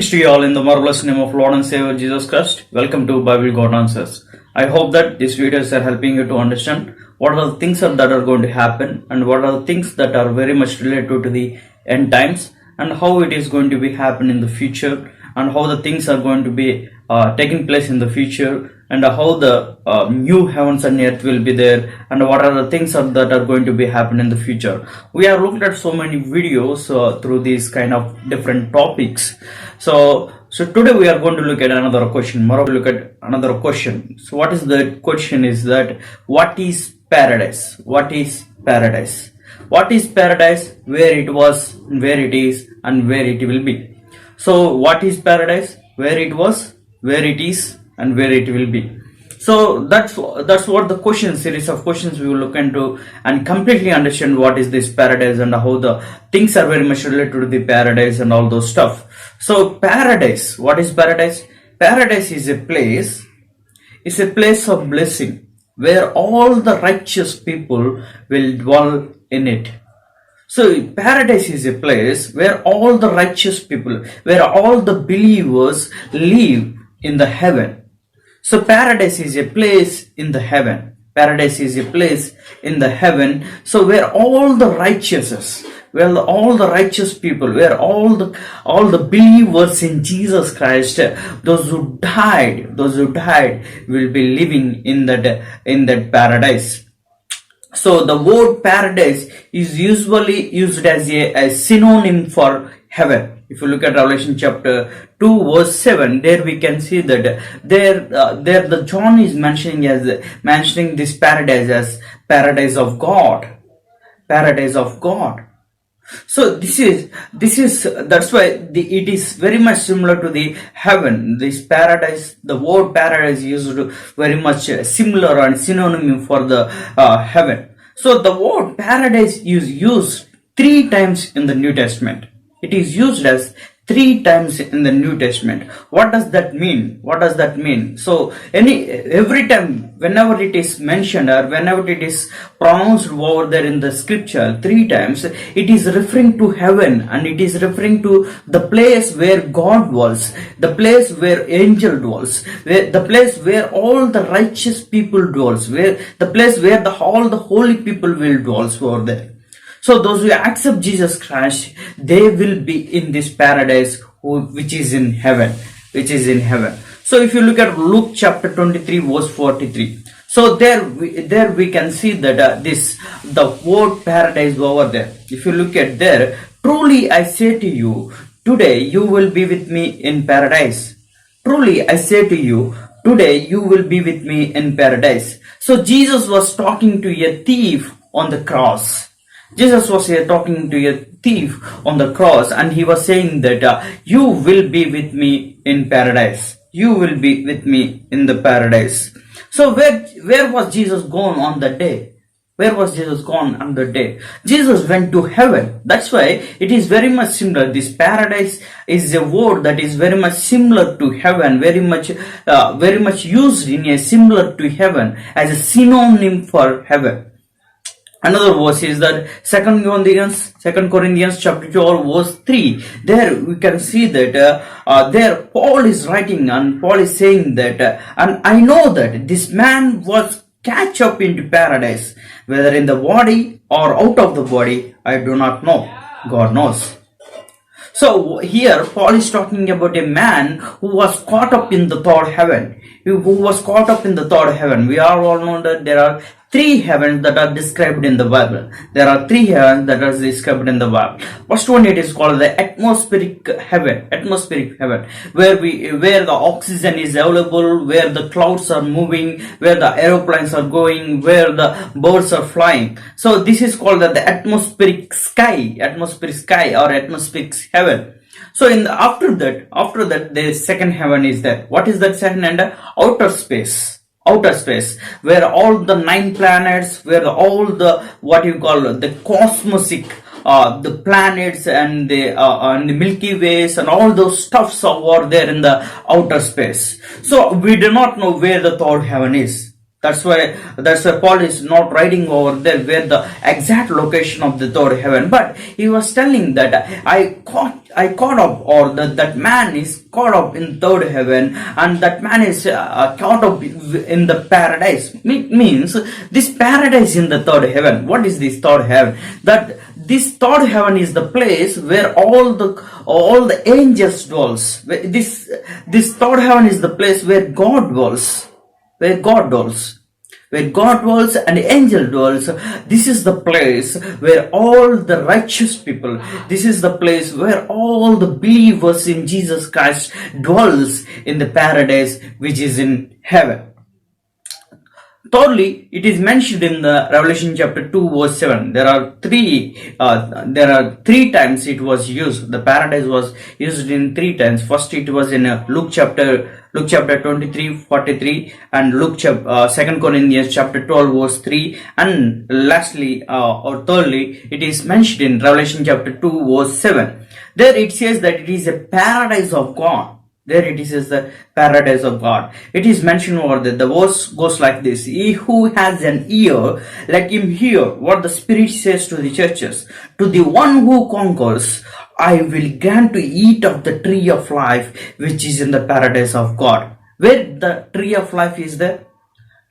Greetings to you all in the marvelous name of Lord and Savior Jesus Christ. Welcome to Bible God Answers. I hope that these videos are helping you to understand what are the things that are going to happen and what are the things that are very much related to the end times and how it is going to be happen in the future and how the things are going to be taking place in the future and how the new heavens and earth will be there and what are the things that are going to be happen in the future. We have looked at so many videos through these kind of different topics. So today we are going to look at another question. So what is the question is that what is paradise? What is paradise? What is paradise? Where it was, where it is, and where it will be. So what is paradise? Where it was, where it is, and where it will be. So that's what the series of questions we will look into and completely understand what is this paradise and how the things are very much related to the paradise and all those stuff. So paradise, what is paradise? Paradise is a place of blessing where all the righteous people will dwell in it. So paradise is a place where all the righteous people, where all the believers live in the heaven. So paradise is a place in the heaven. Paradise is a place in the heaven. So where all the righteousness, where all the righteous people, where all the believers in Jesus Christ, those who died will be living in that paradise. So the word paradise is usually used as a synonym for heaven. If you look at Revelation chapter 2 verse 7, there we can see that there the John is mentioning this paradise as paradise of God. Paradise of God. So this is that's why it is very much similar to the heaven. This paradise, the word paradise used very much similar and synonym for the heaven. So the word paradise is used 3 times in the New Testament. It is used as 3 times in the New Testament. What does that mean? So every time, whenever it is mentioned or whenever it is pronounced over there in the scripture 3 times, it is referring to heaven and it is referring to the place where God dwells, the place where angel dwells, the place where all the righteous people dwells, where the place where all the holy people will dwells over there. So those who accept Jesus Christ, they will be in this paradise which is in heaven. So if you look at Luke chapter 23 verse 43. So there we can see that the word paradise over there. If you look at there, truly I say to you, today you will be with me in paradise. Truly I say to you, today you will be with me in paradise. So Jesus was talking to a thief on the cross. Jesus was here talking to a thief on the cross and he was saying that you will be with me in paradise. You will be with me in the paradise. So where was Jesus gone on that day? Where was Jesus gone on that day? Jesus went to heaven. That's why it is very much similar. This paradise is a word that is very much similar to heaven, very much used in a similar to heaven as a synonym for heaven. Another verse is that 2 Corinthians chapter 12 verse 3. There we can see that there Paul is writing and Paul is saying that and I know that this man was catch up into paradise, whether in the body or out of the body, I do not know. God knows. So here Paul is talking about a man who was caught up in the third heaven. Who was caught up in the third heaven. We all know that there are 3 heavens that are described in the Bible. There are 3 heavens that are described in the Bible. First one, it is called the atmospheric heaven, where the oxygen is available, where the clouds are moving, where the aeroplanes are going, where the birds are flying. So this is called the atmospheric sky or atmospheric heaven. So after that, the second heaven is there. What is that second? And outer space, where all the 9 planets, where all the the cosmosic, the planets and the Milky Ways and all those stuffs are there in the outer space. So we do not know where the third heaven is. That's why Paul is not writing over there where the exact location of the third heaven, but he was telling that I caught up, or that man is caught up in third heaven, and that man is caught up in the paradise. It means this paradise in the third heaven. What is this third heaven? That this third heaven is the place where all the angels dwells. This third heaven is the place where God dwells, where God dwells and angel dwells. This is the place where all the righteous people, this is the place where all the believers in Jesus Christ dwells in the paradise which is in heaven. Thirdly, it is mentioned in the Revelation chapter 2 verse 7. There are three times it was used. The paradise was used in three times. First, it was in Luke chapter 23:43, and Second Corinthians chapter 12 verse 3, and lastly or thirdly, it is mentioned in Revelation chapter 2 verse 7. There it says that it is a paradise of God. There it is the paradise of God. It is mentioned over there. The verse goes like this: He who has an ear, let him hear what the Spirit says to the churches. To the one who conquers, I will grant to eat of the tree of life, which is in the paradise of God. Where the tree of life is there?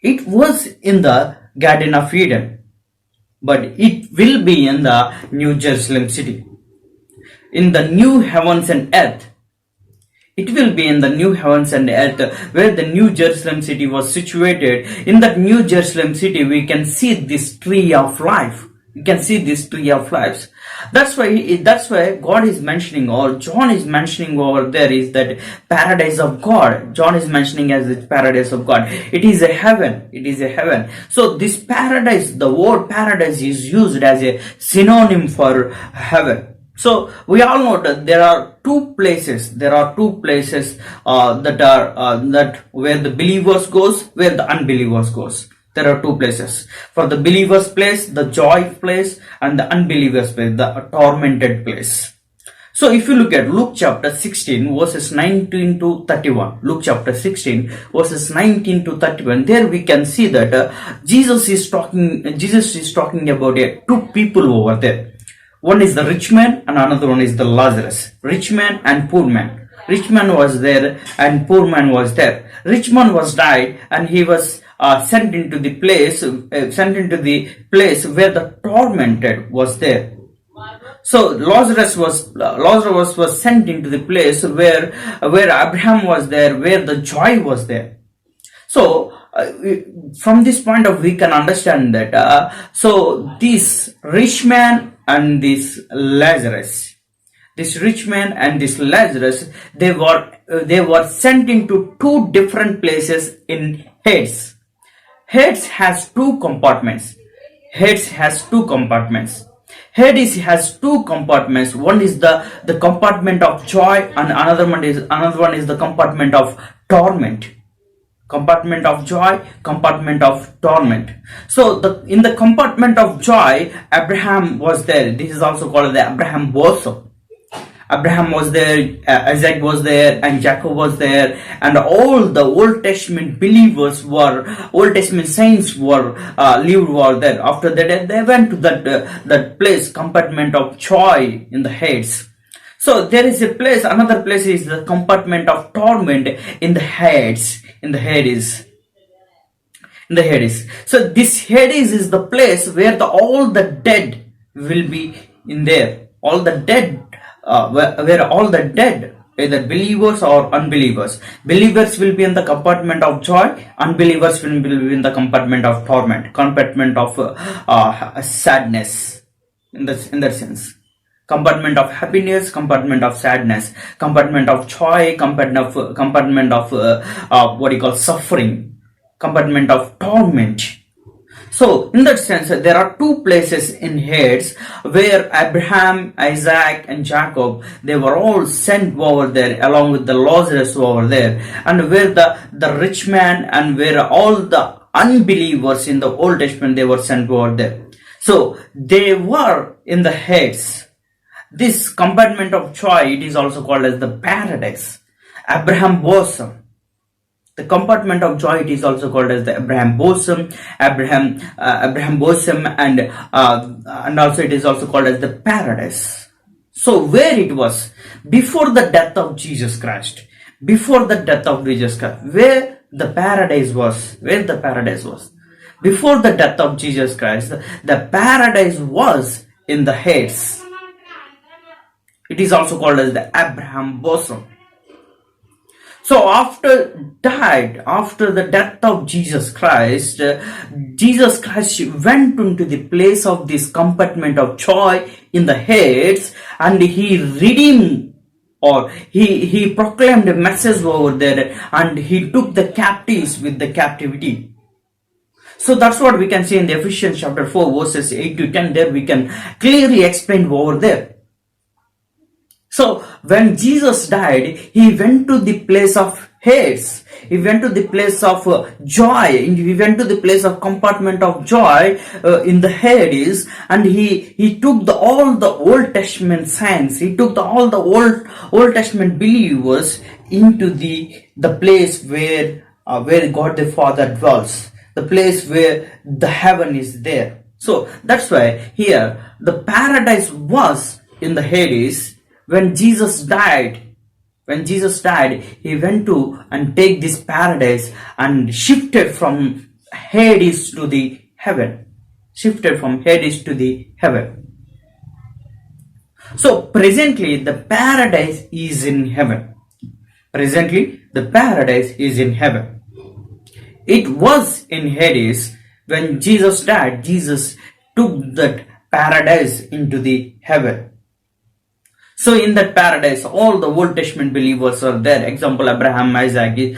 It was in the Garden of Eden, but it will be in the New Jerusalem city, in the new heavens and earth. It will be in the new heavens and earth where the New Jerusalem city was situated. In that New Jerusalem city, we can see this tree of life. You can see this tree of life. That's why God is mentioning, or John is mentioning over there, is that paradise of God. John is mentioning as the paradise of God. It is a heaven. It is a heaven. So this paradise, the word paradise is used as a synonym for heaven. So we all know that there are two places. There are two places that where the believers goes, where the unbelievers goes. There are two places. For the believers' place, the joy place, and the unbelievers' place, the tormented place. So if you look at Luke chapter 16 verses 19 to 31, Luke chapter 16 verses 19 to 31, there we can see that Jesus is talking about two people over there. One is the rich man and another one is the Lazarus. Rich man and poor man. Rich man was there and poor man was there. Rich man was died and he was sent into the place where the tormented was there. So Lazarus was sent into the place where Abraham was there, where the joy was there. So from this point of view, we can understand that so this rich man and this Lazarus, they were sent into two different places in Hades. Hades has two compartments. Hades has two compartments. One is the compartment of joy, and another one is the compartment of torment. Compartment of joy, compartment of torment. So in the compartment of joy, Abraham was there. This is also called the Abraham bosom. Abraham was there, Isaac was there, and Jacob was there, and all the Old Testament Old Testament saints were there. After that, they went to that place, compartment of joy in the Hades. So there is another place is the compartment of torment in the Hades. So this Hades is the place where all the dead will be in there. All the dead, where all the dead, either believers or unbelievers. Believers will be in the compartment of joy. Unbelievers will be in the compartment of torment, compartment of sadness. In that sense. Compartment of happiness, compartment of sadness, compartment of joy, compartment of suffering, compartment of torment. So in that sense, there are two places in Hades where Abraham, Isaac, and Jacob, they were all sent over there along with the Lazarus over there, and where the rich man and where all the unbelievers in the Old Testament, they were sent over there. So they were in the Hades. This compartment of joy, it is also called as the paradise. Abraham bosom. The compartment of joy, it is also called as the Abraham bosom, Abraham bosom, and also it is also called as the paradise. So where it was before the death of Jesus Christ, before the death of Jesus Christ, where the paradise was, before the death of Jesus Christ, the paradise was in the Hades. It is also called as the Abraham bosom. So after the death of Jesus Christ, Jesus Christ went into the place of this compartment of joy in the Hades, and he redeemed, or he proclaimed a message over there, and he took the captives with the captivity. So that's what we can see in the Ephesians chapter 4 verses 8 to 10. There we can clearly explain over there. So when Jesus died, he went to the place of Hades. He went to the place of joy. He went to the place of compartment of joy in the Hades, and he took all the Old Testament saints. He took all the Old Testament believers into the place where God the Father dwells, the place where the heaven is there. So that's why here the paradise was in the Hades. When Jesus died, he went to and take this paradise and shifted from Hades to the heaven. So presently the paradise is in heaven. It was in Hades. When Jesus died, Jesus took that paradise into the heaven. So in that paradise, all the Old Testament believers are there. Example, Abraham, Isaac,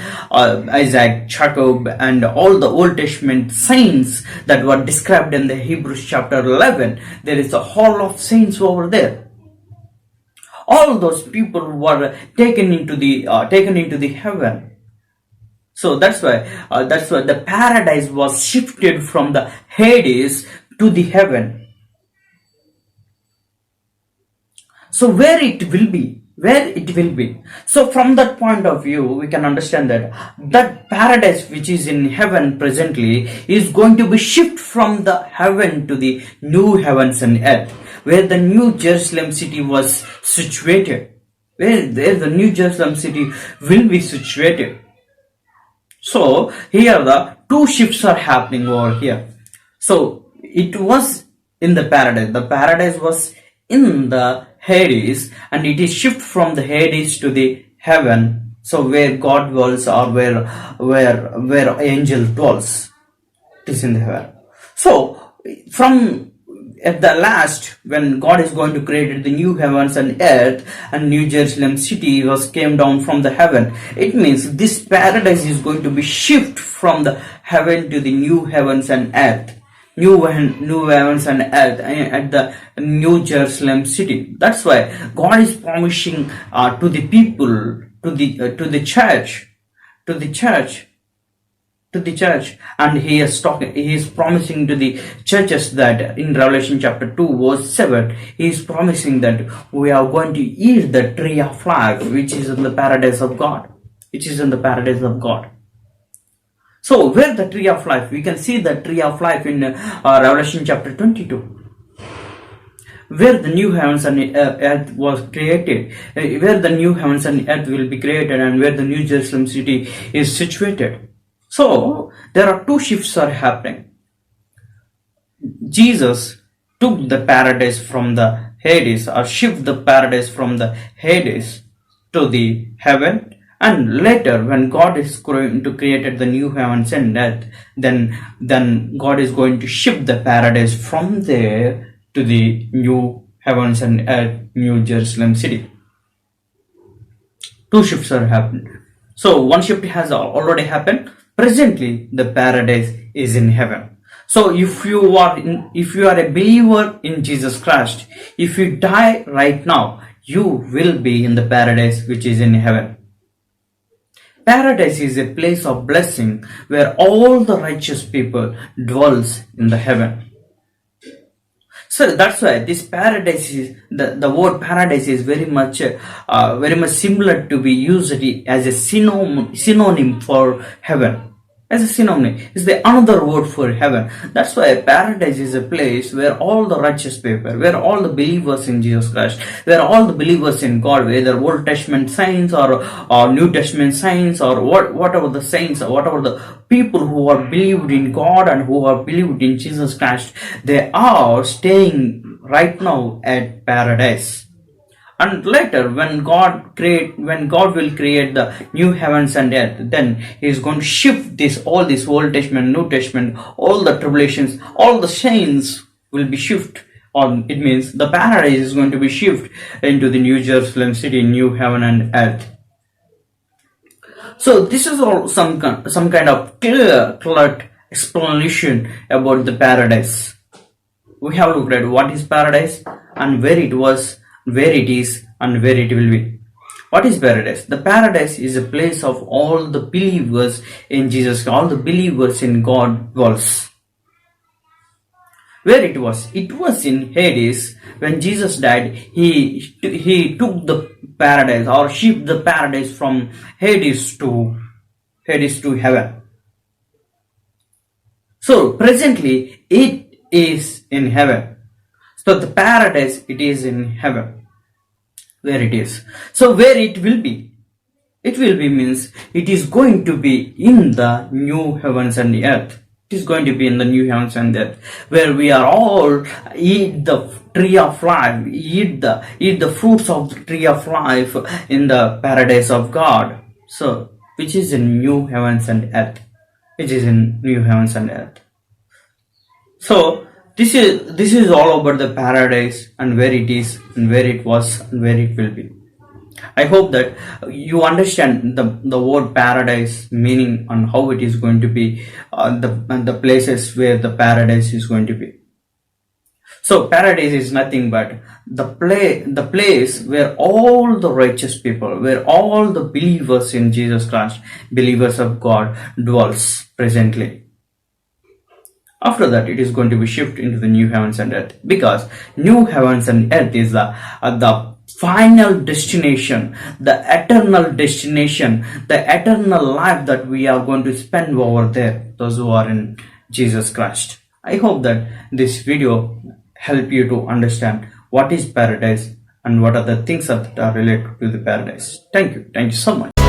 Jacob, and all the Old Testament saints that were described in the Hebrews chapter 11. There is a hall of saints over there. All those people were taken into the heaven. So that's why the paradise was shifted from the Hades to the heaven. So where it will be. So from that point of view, we can understand that paradise which is in heaven presently is going to be shifted from the heaven to the new heavens and earth, where the New Jerusalem city was situated. Where the New Jerusalem city will be situated. So here the two shifts are happening over here. So it was in the paradise. The paradise was in the Hades, and it is shift from the Hades to the heaven. So where God dwells, or where angel dwells, it is in the heaven. So from at the last, when God is going to create the new heavens and earth, and New Jerusalem city came down from the heaven, it means this paradise is going to be shift from the heaven to the new heavens and earth. New heavens and earth at the New Jerusalem city. That's why God is promising to the people, to the church, and He is promising to the churches that in Revelation chapter 2 verse 7, He is promising that we are going to eat the tree of life, which is in the paradise of God. So where the tree of life? We can see the tree of life in Revelation chapter 22. Where the new heavens and earth was created, where the new heavens and earth will be created, and where the New Jerusalem city is situated. So there are two shifts are happening. Jesus took the paradise from the Hades, or shift the paradise from the Hades to the heaven. And later, when God is going to create the new heavens and earth, then God is going to shift the paradise from there to the new heavens and earth, New Jerusalem city. Two shifts are happening. So one shift has already happened. Presently, the paradise is in heaven. So if you are a believer in Jesus Christ, if you die right now, you will be in the paradise which is in heaven. Paradise is a place of blessing where all the righteous people dwells in the heaven. So that's why this paradise is the word paradise is very much similar to be used as a synonym for heaven. As a synonym is the another word for heaven. That's why paradise is a place where all the righteous people, where all the believers in Jesus Christ, where all the believers in God, whether Old Testament saints or New Testament saints or whatever the saints or whatever the people who are believed in God and who are believed in Jesus Christ, they are staying right now at paradise. And later, when God will create the new heavens and earth, then He is going to shift all this Old Testament, New Testament, all the tribulations, all the saints will be shift. Or it means the paradise is going to be shift into the New Jerusalem city, new heaven and earth. So this is all some kind of clear explanation about the paradise. We have looked at what is paradise and where it was, where it is, and where it will be. What is paradise? The paradise is a place of all the believers in Jesus, all the believers in God dwells. Where it was? It was in Hades. When Jesus died, he took the paradise or shipped the paradise from Hades to heaven. So presently it is in heaven. So the paradise, it is in heaven. Where it is. So where it will be? It will be means it is going to be in the new heavens and the earth. It is going to be in the new heavens and earth, where we are all eat the tree of life, eat the fruits of the tree of life in the paradise of God. So which is in new heavens and earth. Which is in new heavens and earth. So this is all about the paradise and where it is and where it was and where it will be. I hope that you understand the word paradise meaning and how it is going to be, the places where the paradise is going to be. So paradise is nothing but the place where all the righteous people, where all the believers in Jesus Christ, believers of God dwells presently. After that, it is going to be shifted into the new heavens and earth, because new heavens and earth is the final destination, the eternal destination, the eternal life that we are going to spend over there, those who are in Jesus Christ. I hope that this video help you to understand what is paradise and what are the things that are related to the paradise. Thank you so much.